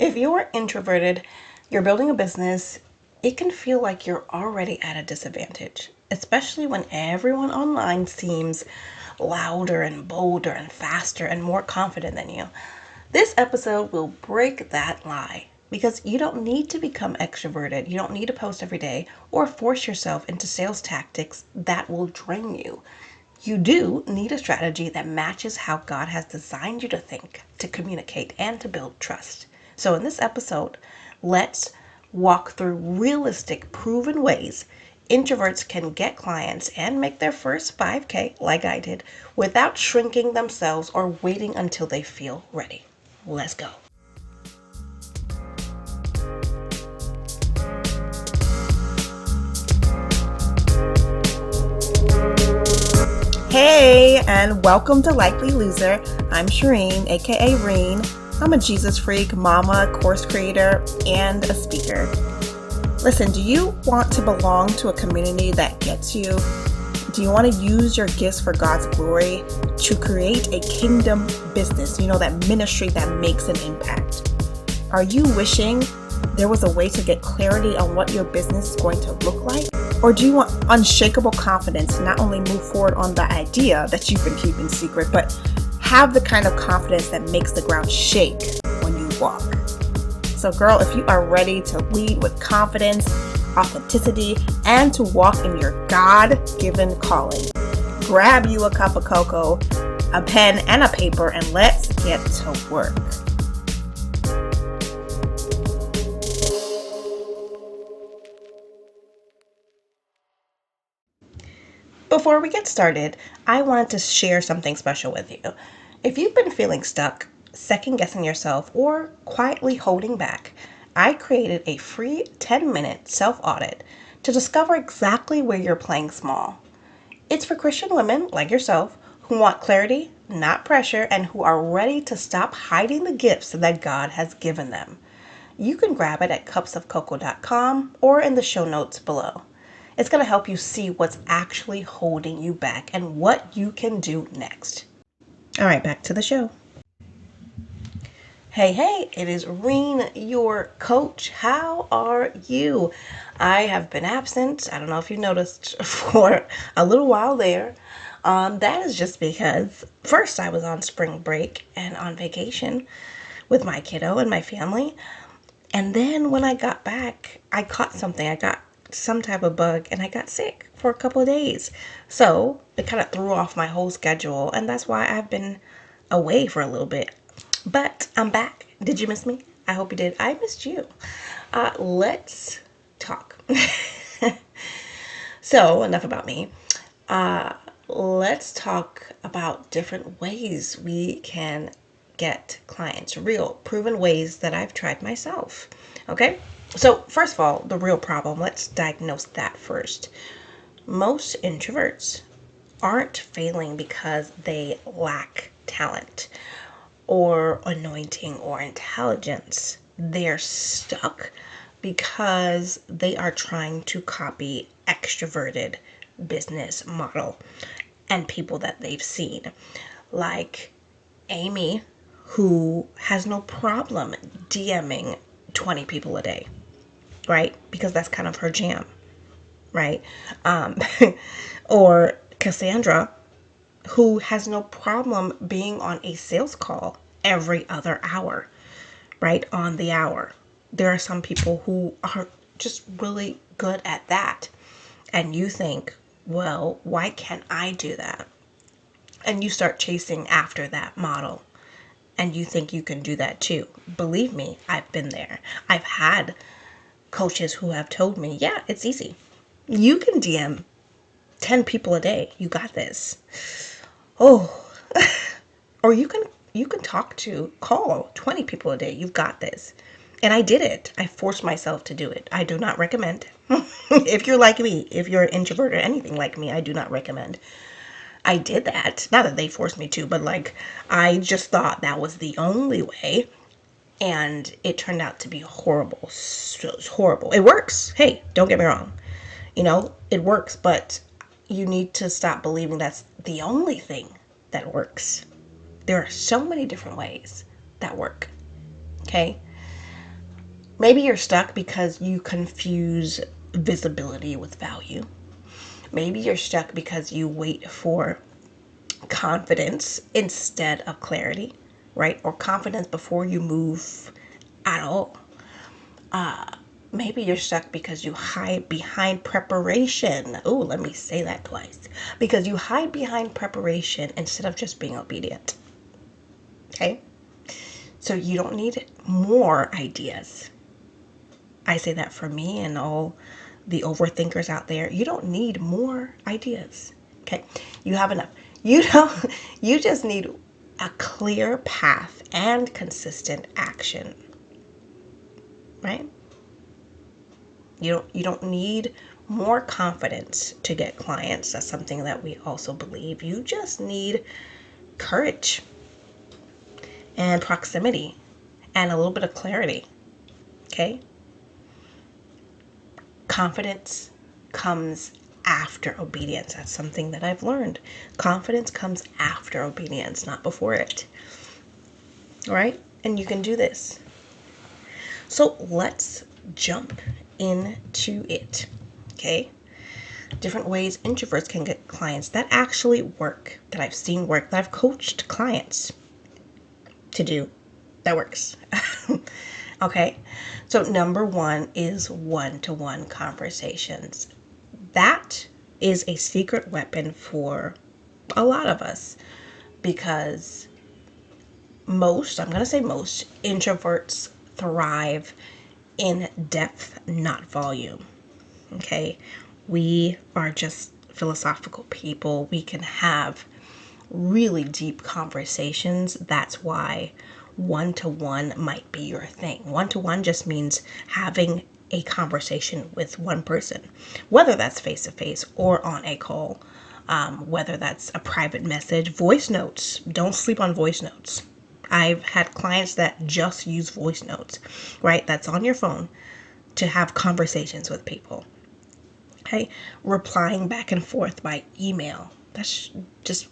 If you're introverted, you're building a business, it can feel like you're already at a disadvantage, especially when everyone online seems louder and bolder and faster and more confident than you. This episode will break that lie because you don't need to become extroverted. You don't need to post every day or force yourself into sales tactics that will drain you. You do need a strategy that matches how God has designed you to think, to communicate, and to build trust. So, in this episode, let's walk through realistic, proven ways introverts can get clients and make their first 5K, like I did, without shrinking themselves or waiting until they feel ready. Let's go. Hey, and welcome to Likely Loser. I'm Shireen, aka Reen. I'm a Jesus freak, mama, course creator, and a speaker. Listen, do you want to belong to a community that gets you? Do you want to use your gifts for God's glory to create a kingdom business? You know, that ministry that makes an impact. Are you wishing there was a way to get clarity on what your business is going to look like? Or do you want unshakable confidence to not only move forward on the idea that you've been keeping secret, but have the kind of confidence that makes the ground shake when you walk? So girl, if you are ready to lead with confidence, authenticity, and to walk in your God-given calling, grab you a cup of cocoa, a pen, and a paper, and let's get to work. Before we get started, I wanted to share something special with you. If you've been feeling stuck, second guessing yourself, or quietly holding back, I created a free 10-minute self-audit to discover exactly where you're playing small. It's for Christian women like yourself who want clarity, not pressure, and who are ready to stop hiding the gifts that God has given them. You can grab it at cupsofcocoa.com or in the show notes below. It's going to help you see what's actually holding you back and what you can do next. All right, back to the show. Hey, it is Reen, your coach. How are you? I have been absent. I don't know if you noticed for a little while there. That is just because first I was on spring break and on vacation with my kiddo and my family. And then when I got back, I caught something. I got some type of bug and I got sick for a couple of days. So it kind of threw off my whole schedule. And that's why I've been away for a little bit. But I'm back. Did you miss me? I hope you did. I missed you. Let's talk. So enough about me. Let's talk about different ways we can get clients, real proven ways that I've tried myself. Okay, so first of all, the real problem, let's diagnose that first. Most introverts aren't failing because they lack talent or anointing or intelligence. They're stuck because they are trying to copy extroverted business model and people that they've seen, like Amy, who has no problem DMing 20 people a day, right? Because that's kind of her jam, right? Or Cassandra, who has no problem being on a sales call every other hour, right? On the hour. There are some people who are just really good at that. And you think, well, why can't I do that? And you start chasing after that model. And you think you can do that too. Believe me, I've been there. I've had coaches who have told me, yeah, it's easy. You can DM 10 people a day. You got this. Oh, or you can call 20 people a day. You've got this. And I did it. I forced myself to do it. I do not recommend. If you're like me, if you're an introvert or anything like me, I do not recommend. I did that. Not that they forced me to, but like I just thought that was the only way. And it turned out to be horrible. So it's horrible. It works. Hey, don't get me wrong. You know, it works, but you need to stop believing that's the only thing that works. There are so many different ways that work. Okay? Maybe you're stuck because you confuse visibility with value. Maybe you're stuck because you wait for confidence instead of clarity, right? Or confidence before you move at all. Maybe you're stuck because you hide behind preparation. Oh, let me say that twice. Because you hide behind preparation instead of just being obedient. Okay? So you don't need more ideas. I say that for me and all the overthinkers out there. You don't need more ideas. Okay? You have enough. You don't you just need a clear path and consistent action. Right? You don't need more confidence to get clients. That's something that we also believe. You just need courage and proximity and a little bit of clarity. Okay? Confidence comes after obedience. That's something that I've learned. Confidence comes after obedience, not before it. All right? And you can do this. So let's jump into it. Okay? Different ways introverts can get clients that actually work, that I've seen work, that I've coached clients to do that works. Okay? So number one is one-to-one conversations. That is a secret weapon for a lot of us because I'm going to say most introverts thrive in depth, not volume. Okay? We are just philosophical people. We can have really deep conversations. That's why one-to-one might be your thing. One-to-one just means having a conversation with one person, whether that's face-to-face or on a call, whether that's a private message, voice notes. Don't sleep on voice notes. I've had clients that just use voice notes, right? That's on your phone to have conversations with people. Okay? Replying back and forth by email. That's just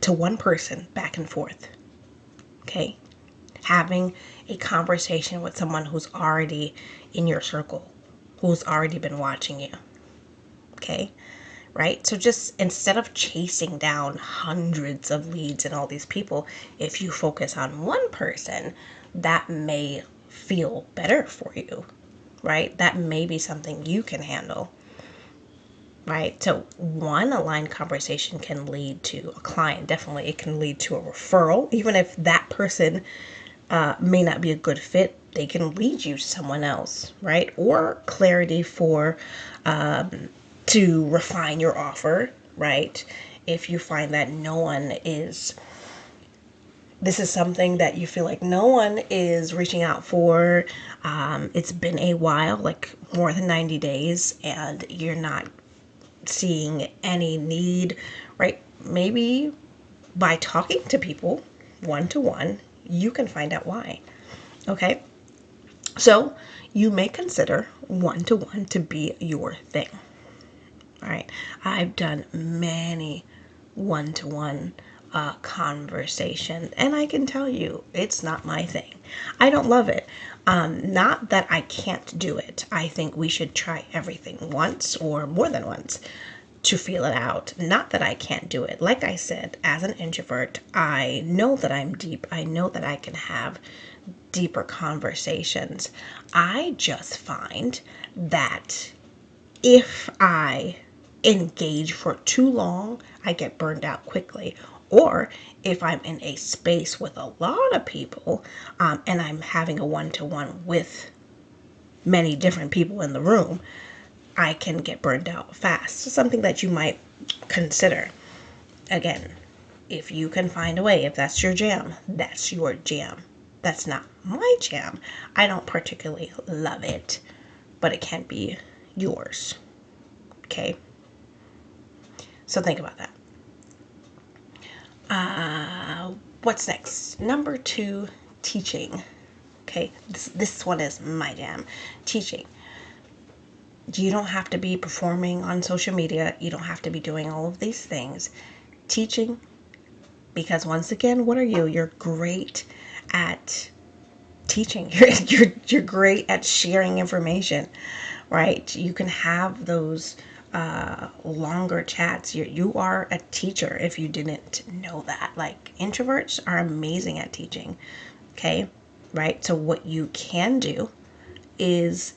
to one person back and forth. Okay? Having a conversation with someone who's already in your circle, who's already been watching you. Okay? Right? So just instead of chasing down hundreds of leads and all these people, if you focus on one person, that may feel better for you. Right? That may be something you can handle. Right? So one aligned conversation can lead to a client. Definitely it can lead to a referral. Even if that person may not be a good fit, they can lead you to someone else, right? Or clarity for to refine your offer, right? If you find that this is something that you feel like no one is reaching out for, it's been a while, like more than 90 days, and you're not seeing any need, right? Maybe by talking to people one-to-one, you can find out why. Okay? So you may consider one-to-one to be your thing. All right? I've done many one-to-one conversations, and I can tell you it's not my thing. I don't love it. Not that I can't do it. I think we should try everything once or more than once to feel it out. Not that I can't do it. Like I said, as an introvert, I know that I'm deep. I know that I can have deeper conversations. I just find that if I engage for too long, I get burned out quickly. Or if I'm in a space with a lot of people and I'm having a one-to-one with many different people in the room, I can get burned out fast. So something that you might consider. Again, if you can find a way, if that's your jam, that's your jam. That's not my jam. I don't particularly love it, but it can be yours. Okay? So think about that. What's next? Number 2, teaching. Okay, this one is my jam. Teaching. You don't have to be performing on social media. You don't have to be doing all of these things. Teaching, because once again, what are you? You're great at teaching. You're great at sharing information, right? You can have those longer chats. You are a teacher if you didn't know that. Like, introverts are amazing at teaching. Okay, right? So what you can do is,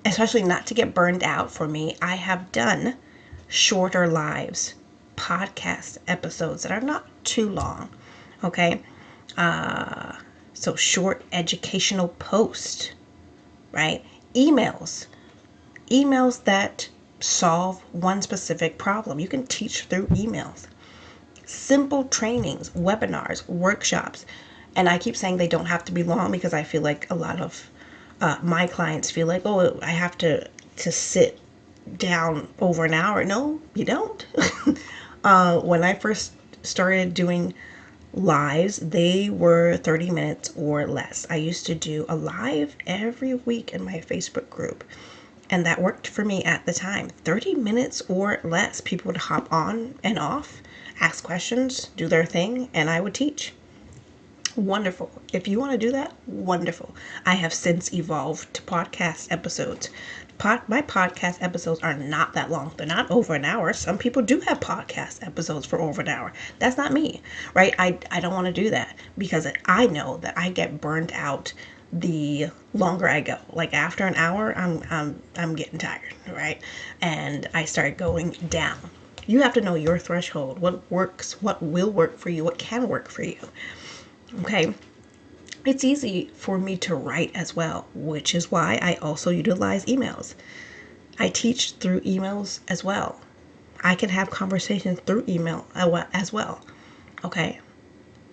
especially not to get burned out, for me, I have done shorter lives, podcast episodes that are not too long. Okay, so short educational posts, right? Emails that solve one specific problem. You can teach through emails. Simple trainings, webinars, workshops. And I keep saying they don't have to be long because I feel like a lot of my clients feel like, oh, I have to sit down over an hour. No, you don't. When I first started doing lives, they were 30 minutes or less. I used to do a live every week in my Facebook group, and that worked for me at the time. 30 minutes or less. People would hop on and off, ask questions, do their thing, and I would teach. Wonderful. If you want to do that, wonderful. I have since evolved to podcast episodes. My podcast episodes are not that long. They're not over an hour. Some people do have podcast episodes for over an hour. That's not me, right? I don't want to do that because I know that I get burned out the longer I go. Like, after an hour, I'm getting tired, right? And I start going down. You have to know your threshold, what works, what will work for you, what can work for you. Okay, it's easy for me to write as well, which is why I also utilize emails. I teach through emails as well. I can have conversations through email as well. Okay,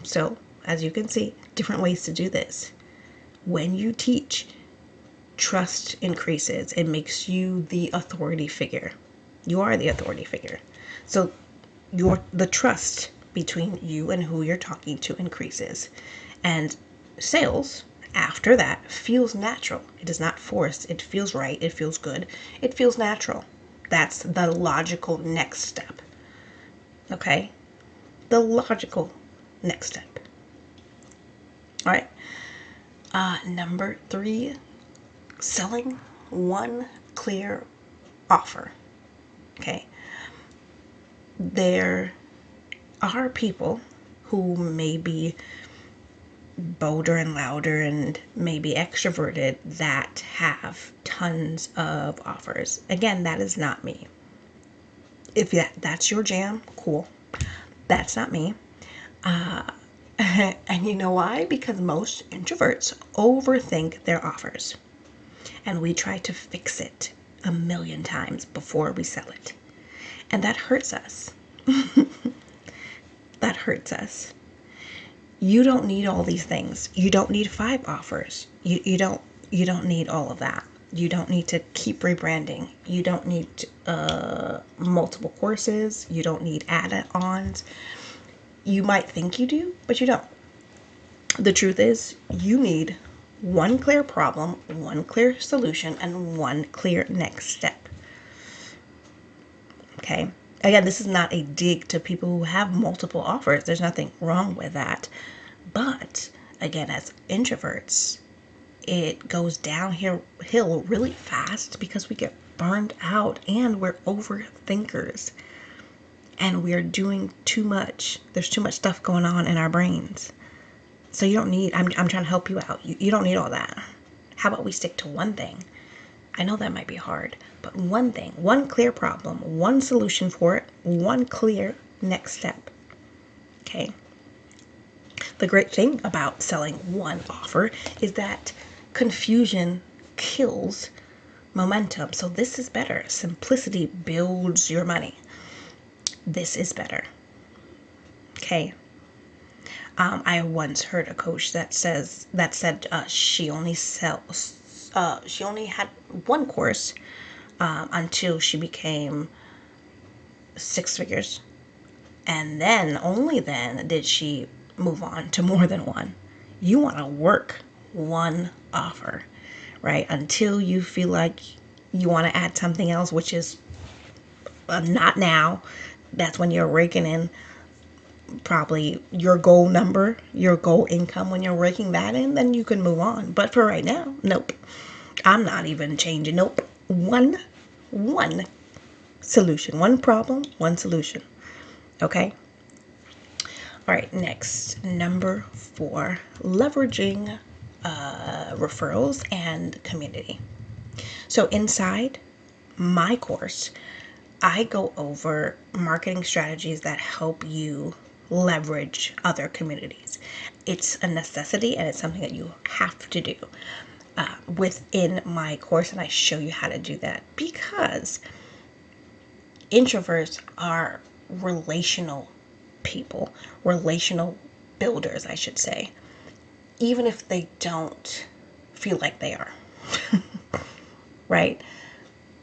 so as you can see, different ways to do this. When you teach, trust increases. It makes you the authority figure. You are the authority figure. So the trust between you and who you're talking to increases. And sales, after that, feels natural. It is not forced. It feels right. It feels good. It feels natural. That's the logical next step. Okay? The logical next step. All right. Number 3, selling one clear offer. Okay? There are people who may be bolder and louder and maybe extroverted that have tons of offers. Again, that is not me. If that's your jam, cool. That's not me. And you know why? Because most introverts overthink their offers. And we try to fix it a million times before we sell it. And that hurts us. That hurts us. You don't need all these things. You don't need 5 offers. You don't need all of that. You don't need to keep rebranding. You don't need multiple courses. You don't need add-ons. You might think you do, but you don't. The truth is, you need one clear problem, one clear solution, and one clear next step. Okay? Again, this is not a dig to people who have multiple offers. There's nothing wrong with that. But again, as introverts, it goes downhill really fast because we get burned out and we're overthinkers and we're doing too much. There's too much stuff going on in our brains. So you don't need, I'm trying to help you out. You don't need all that. How about we stick to one thing? I know that might be hard, but one thing, one clear problem, one solution for it, one clear next step. Okay? The great thing about selling one offer is that confusion kills momentum. So this is better. Simplicity builds your money. This is better. Okay? I once heard a coach that said she only had one course until she became 6 figures, and then only then did she move on to more than one. You want to work one offer, right? Until you feel like you want to add something else, which is not now. That's when you're raking in probably your goal number, your goal income, when you're working that in, then you can move on. But for right now, nope. I'm not even changing. Nope. One solution, one problem, one solution. Okay. All right. Next, number 4, leveraging referrals and community. So inside my course, I go over marketing strategies that help you leverage other communities. It's a necessity and it's something that you have to do within my course, and I show you how to do that because introverts are relational people, relational builders, I should say, even if they don't feel like they are, right?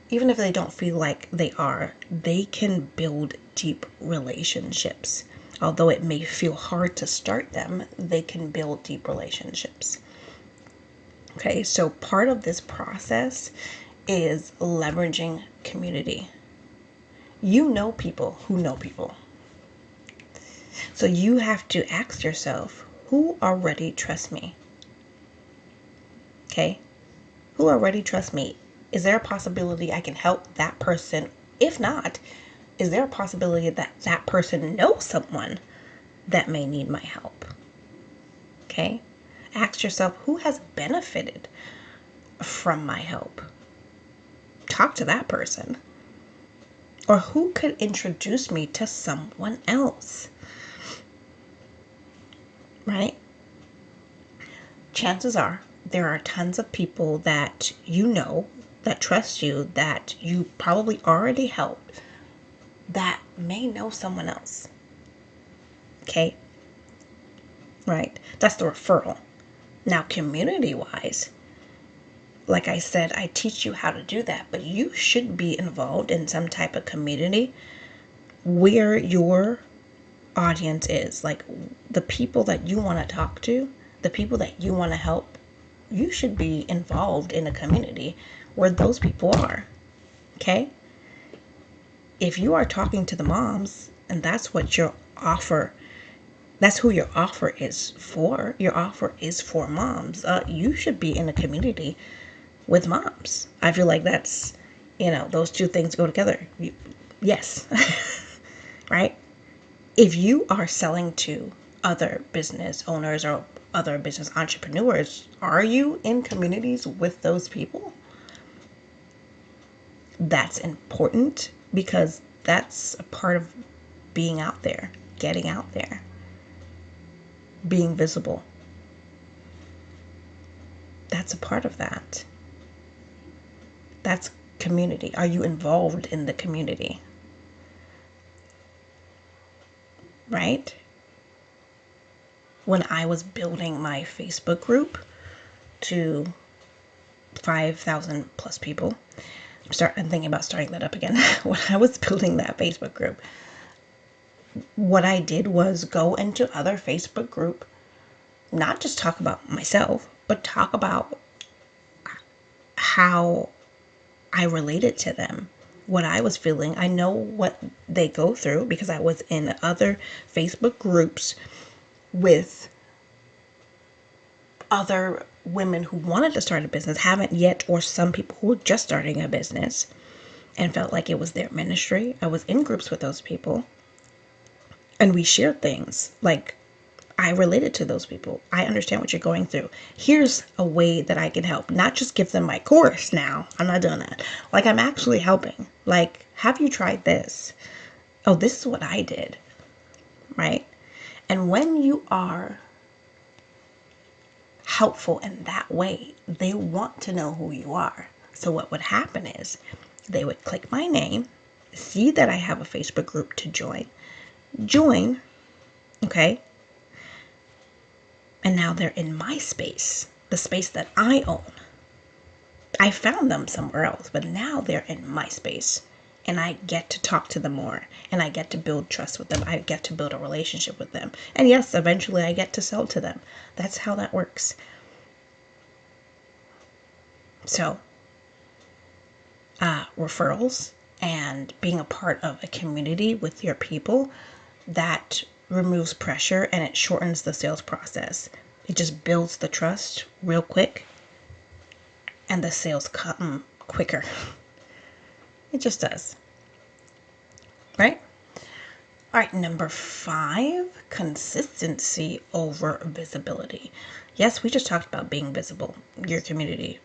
Even if they don't feel like they are, they can build deep relationships. Although it may feel hard to start them, they can build deep relationships. Okay, so part of this process is leveraging community. You know people who know people. So you have to ask yourself, who already trusts me? Okay, who already trusts me? Is there a possibility I can help that person? If not, is there a possibility that that person knows someone that may need my help? Okay? Ask yourself, who has benefited from my help? Talk to that person. Or who could introduce me to someone else? Right? Chances are there are tons of people that you know, that trust you, that you probably already helped, that may know someone else. Okay? Right? That's the referral. Now, community-wise, like I said, I teach you how to do that, but you should be involved in some type of community where your audience is. Like the people that you want to talk to, the people that you want to help, you should be involved in a community where those people are. Okay? If you are talking to the moms and that's what your offer, that's who your offer is for. Your offer is for moms. You should be in a community with moms. I feel like that's, those two things go together. Yes. Right? If you are selling to other business owners or other business entrepreneurs, are you in communities with those people? That's important because that's a part of being out there, getting out there, being visible. That's a part of that. That's community. Are you involved in the community? Right? When I was building my Facebook group to 5,000 plus people, I'm thinking about starting that up again. When I was building that Facebook group, what I did was go into other Facebook group, not just talk about myself, but talk about how I related to them, what I was feeling. I know what they go through because I was in other Facebook groups with other women who wanted to start a business, haven't yet, or some people who were just starting a business and felt like it was their ministry. I was in groups with those people and we shared things. Like, I related to those people. I understand what you're going through. Here's a way that I can help. Not just give them my course now. I'm not doing that. Like, I'm actually helping. Like, have you tried this? Oh, this is what I did. Right? And when you are helpful in that way, they want to know who you are. So what would happen is they would click my name, see that I have a Facebook group to join, okay? And now they're in my space, the space that I own. I found them somewhere else, but now they're in my space. And I get to talk to them more. And I get to build trust with them. I get to build a relationship with them. And yes, eventually I get to sell to them. That's how that works. So, referrals and being a part of a community with your people, that removes pressure and it shortens the sales process. It just builds the trust real quick and the sales come quicker. It just does. Right? All right, number 5, consistency over visibility. Yes, we just talked about being visible, your community,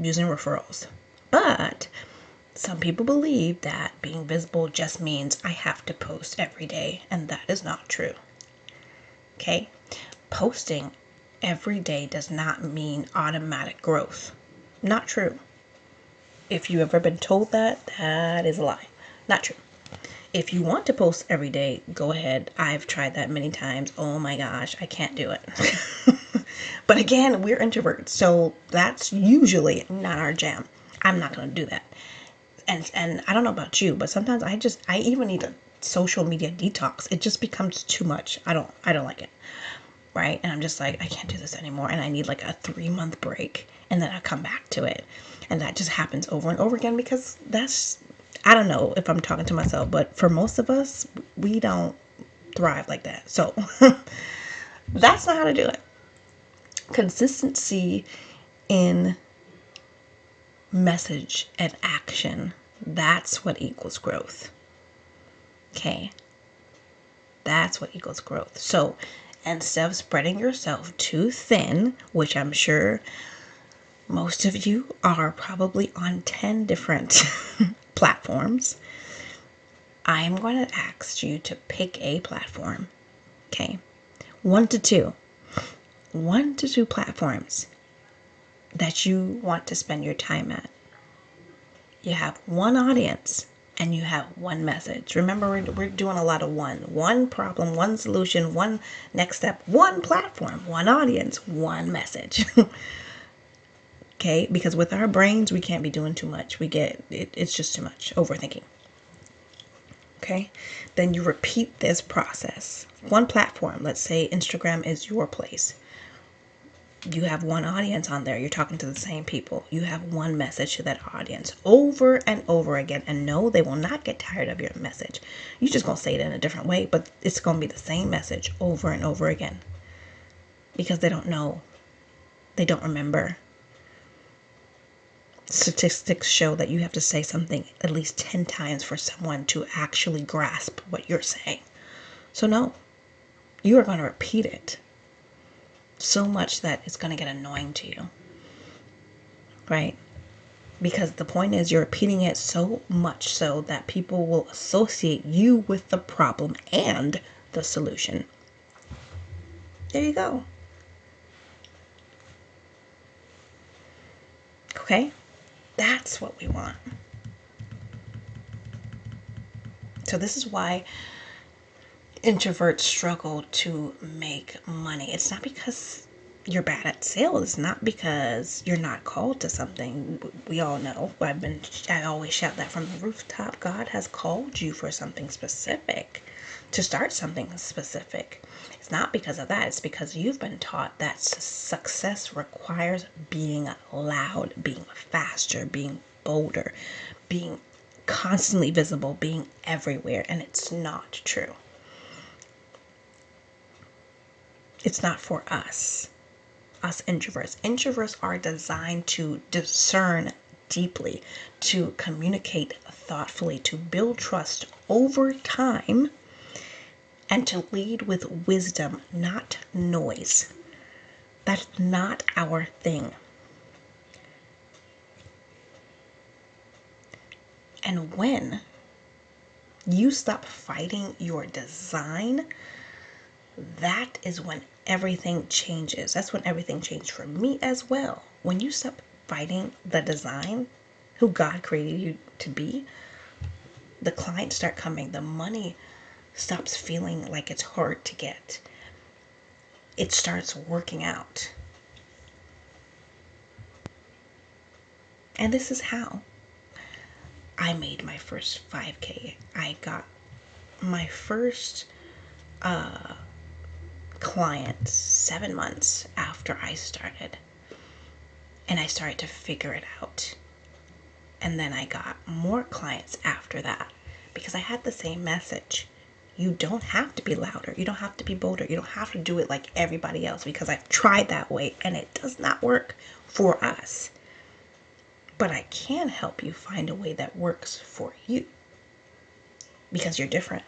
using referrals. But some people believe that being visible just means I have to post every day, and that is not true. Okay? Posting every day does not mean automatic growth. Not true. If you've ever been told that, that is a lie. Not true. If you want to post every day, go ahead. I've tried that many times. Oh my gosh, I can't do it. But again, we're introverts, so that's usually not our jam. I'm not going to do that. And I don't know about you, but sometimes I even need a social media detox. It just becomes too much. I don't like it. Right? And I'm just like, I can't do this anymore. And I need like a 3-month break. And then I come back to it. And that just happens over and over again because I don't know if I'm talking to myself, but for most of us, we don't thrive like that. So that's not how to do it. Consistency in message and action, that's what equals growth. Okay? That's what equals growth. So instead of spreading yourself too thin, which I'm sure most of you are probably on 10 different platforms, I'm going to ask you to pick a platform. Okay? 1 to 2. 1 to 2 platforms that you want to spend your time at. You have one audience and you have one message. Remember, we're doing a lot of one problem, one solution, one next step, one platform, one audience, one message. Okay? Because with our brains, we can't be doing too much. It's just too much overthinking. Okay? Then you repeat this process. One platform, let's say Instagram is your place. You have one audience on there. You're talking to the same people. You have one message to that audience over and over again. And no, they will not get tired of your message. You're just going to say it in a different way, but it's going to be the same message over and over again. Because they don't know. They don't remember. Statistics show that you have to say something at least 10 times for someone to actually grasp what you're saying. So no, you are going to repeat it so much that it's going to get annoying to you, right? Because the point is you're repeating it so much so that people will associate you with the problem and the solution. There you go. Okay? That's what we want. So this is why introverts struggle to make money. It's not because you're bad at sales. It's not because you're not called to something. We all know. I always shout that from the rooftop. God has called you for something specific, to start something specific. It's not because of that. It's because you've been taught that success requires being loud, being faster, being bolder, being constantly visible, being everywhere. And it's not true. It's not for us introverts. Introverts are designed to discern deeply, to communicate thoughtfully, to build trust over time, and to lead with wisdom, not noise. That's not our thing. And when you stop fighting your design, that is when everything changes. That's when everything changed for me as well. When you stop fighting the design, who God created you to be, the clients start coming. The money stops feeling like it's hard to get. It starts working out. And this is how I made my first 5K. I got my first client 7 months after I started. And I started to figure it out. And then I got more clients after that because I had the same message. You don't have to be louder. You don't have to be bolder. You don't have to do it like everybody else, because I've tried that way and it does not work for us. But I can help you find a way that works for you, because you're different,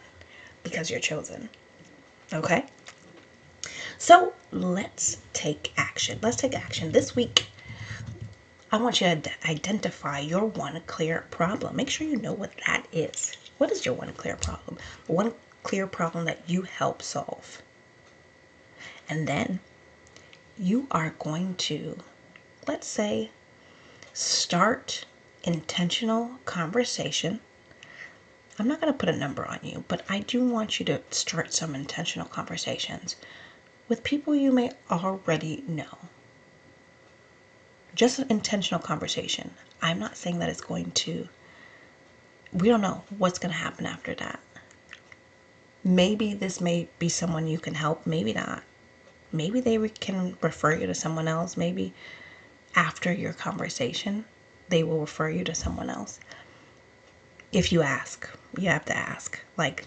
because you're chosen. Okay? So let's take action. Let's take action. This week, I want you to identify your one clear problem. Make sure you know what that is. What is your one clear problem? One clear problem that you help solve. And then you are going to, let's say, start intentional conversation. I'm not going to put a number on you, but I do want you to start some intentional conversations with people you may already know. Just an intentional conversation. I'm not saying that it's going to, we don't know what's going to happen after that. Maybe this may be someone you can help, maybe not. Maybe they can refer you to someone else. Maybe after your conversation, they will refer you to someone else. If you ask, you have to ask. Like,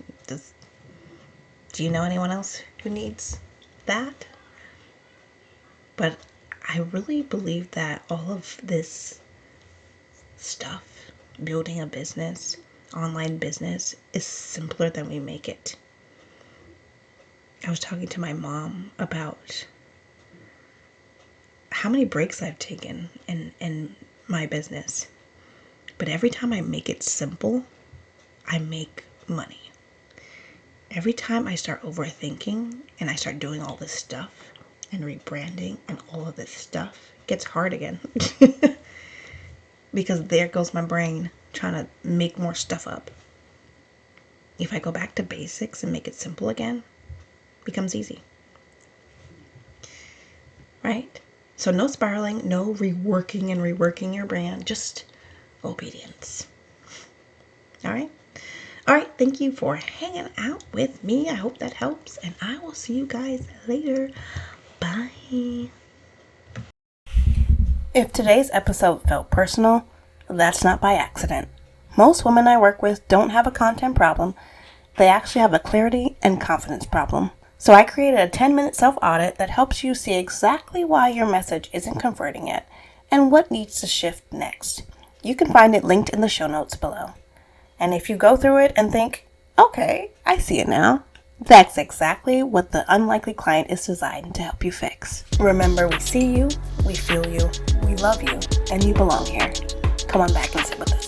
do you know anyone else who needs that? But I really believe that all of this stuff, building a business, online business, is simpler than we make it. I was talking to my mom about how many breaks I've taken in my business. But every time I make it simple, I make money. Every time I start overthinking and I start doing all this stuff and rebranding and all of this stuff, it gets hard again. Because there goes my brain trying to make more stuff up. If I go back to basics and make it simple again, it becomes easy. Right? So no spiraling, no reworking and reworking your brand, just obedience. All right? All right, thank you for hanging out with me. I hope that helps, and I will see you guys later. Bye. If today's episode felt personal, that's not by accident. Most women I work with don't have a content problem. They actually have a clarity and confidence problem. So I created a 10-minute self-audit that helps you see exactly why your message isn't converting yet and what needs to shift next. You can find it linked in the show notes below. And if you go through it and think, okay, I see it now, that's exactly what the unlikely client is designed to help you fix. Remember, we see you, we feel you, we love you, and you belong here. Come on back and sit with us.